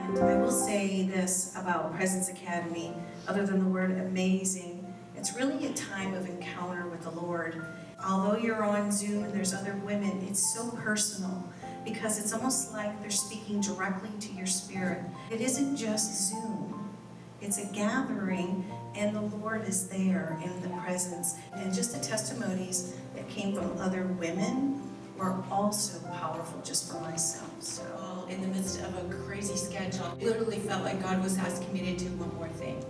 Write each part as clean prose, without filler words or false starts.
And I will say this about Presence Academy, other than the word amazing, it's really a time of encounter with the Lord. Although you're on Zoom and there's other women, it's so personal because it's almost like they're speaking directly to your spirit. It isn't just Zoom, it's a gathering and the Lord is there in the presence. And just the testimonies that came from other women were also powerful just for myself. So in the midst of a crazy schedule, literally felt like God was asking me to do one more thing.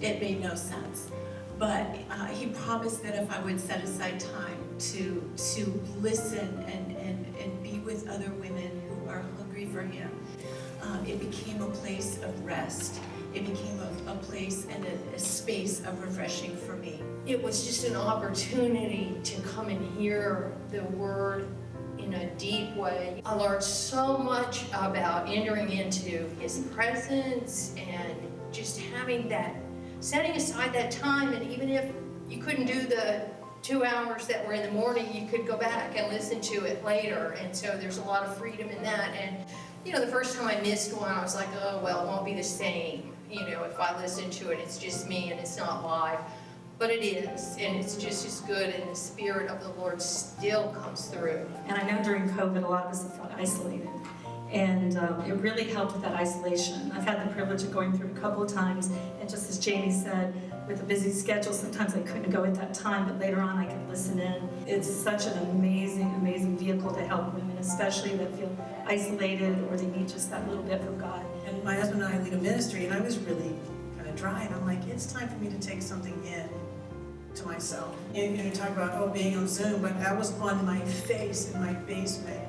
It made no sense. But he promised that if I would set aside time to listen and be with other women who are hungry for him, it became a place of rest. It became a place and a space of refreshing for me. It was just an opportunity to come and hear the word in a deep way. I learned so much about entering into his presence and just having that, setting aside that time, and even if you couldn't do the 2 hours that were in the morning, you could go back and listen to it later. And so there's a lot of freedom in that. And you know, the first time I missed one, I was like, oh, well, it won't be the same. You know, if I listen to it, it's just me and it's not live. But it is, and it's just as good, and the Spirit of the Lord still comes through. And I know during COVID, a lot of us have felt isolated. And it really helped with that isolation. I've had the privilege of going through it a couple of times, and just as Jamie said, with a busy schedule, sometimes I couldn't go at that time, but later on I could listen in. It's such an amazing, amazing vehicle to help women, especially that feel isolated or they need just that little bit from God. And my husband and I lead a ministry, and I was really kind of dry, and I'm like, it's time for me to take something in to myself. And you talk about, being on Zoom, but I was on my face in my basement,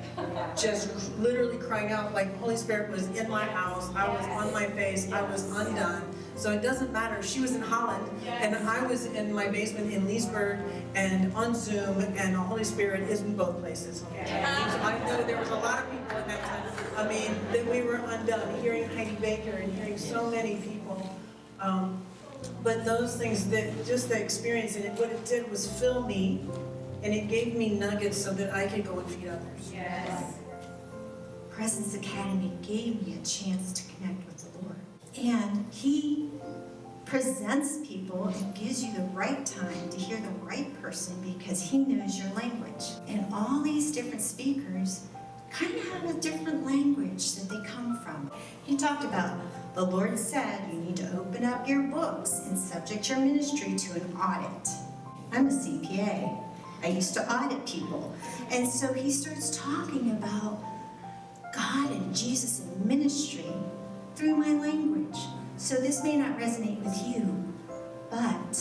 just literally crying out like the Holy Spirit was in my house. I was on my face, I was undone. So it doesn't matter. She was in Holland, and I was in my basement in Leesburg and on Zoom, and the Holy Spirit is in both places. I know there was a lot of people at that time. I mean, that we were undone, hearing Heidi Baker and hearing so many people. But those things, that just the experience, and what it did was fill me, and it gave me nuggets so that I could go and feed others. Yes. Presence Academy gave me a chance to connect with the Lord. And he presents people and gives you the right time to hear the right person because he knows your language. And all these different speakers kind of have a different language that they come from. He talked about, the Lord said you need to open up your books and subject your ministry to an audit. I'm a CPA. I used to audit people. And so he starts talking about God and Jesus and ministry through my language. So this may not resonate with you, but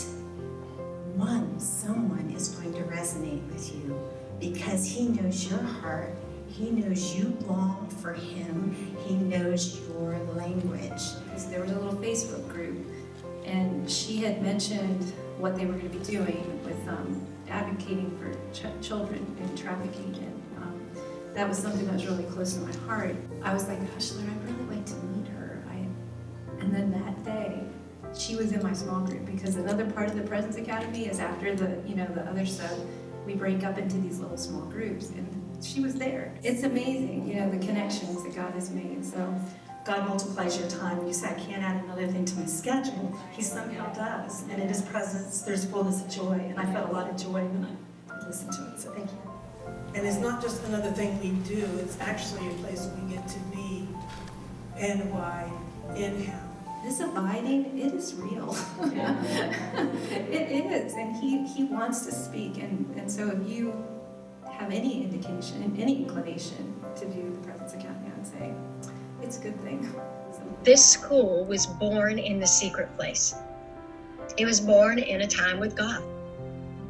someone is going to resonate with you because he knows your heart. He knows you long for him. He knows your language. There was a little Facebook group, and she had mentioned what they were going to be doing with advocating for children in trafficking, and that was something that was really close to my heart. I was like, gosh, Lord, I'd really like to meet her. And then that day, she was in my small group, because another part of the Presence Academy is after the other stuff, we break up into these little small groups, and she was there. It's amazing, the connections that God has made. So God multiplies your time. You say, I can't add another thing to my schedule. He somehow does. And in his presence, there's fullness of joy. And I felt a lot of joy when I listened to it. So thank you. And it's not just another thing we do, it's actually a place we get to be and why in him. This abiding, it is real. It is. And he wants to speak. And so if you have any indication, any inclination to do the Presence Academy, I would say it's a good thing. This school was born in the secret place. It was born in a time with God.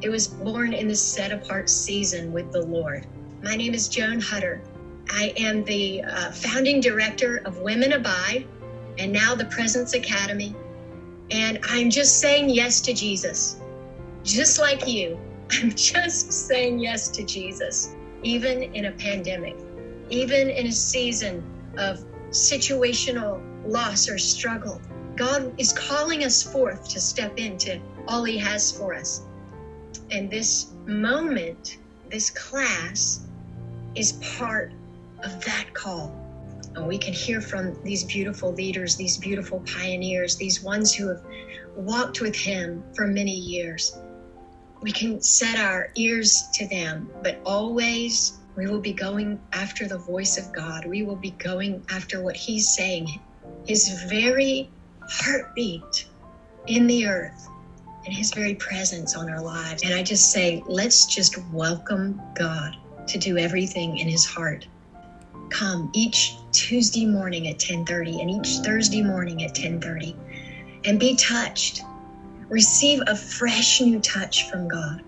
It was born in the set-apart season with the Lord. My name is Joan Hutter. I am the founding director of Women Abide, and now the Presence Academy. And I'm just saying yes to Jesus. Just like you, I'm just saying yes to Jesus. Even in a pandemic, even in a season of situational loss or struggle, God is calling us forth to step into all he has for us. And this moment, this class, is part of that call. And we can hear from these beautiful leaders, these beautiful pioneers, these ones who have walked with him for many years. We can set our ears to them, but always we will be going after the voice of God. We will be going after what he's saying, his very heartbeat in the earth and his very presence on our lives. And I just say, let's just welcome God to do everything in his heart. Come each Tuesday morning at 10:30 and each Thursday morning at 10:30 and be touched. Receive a fresh new touch from God.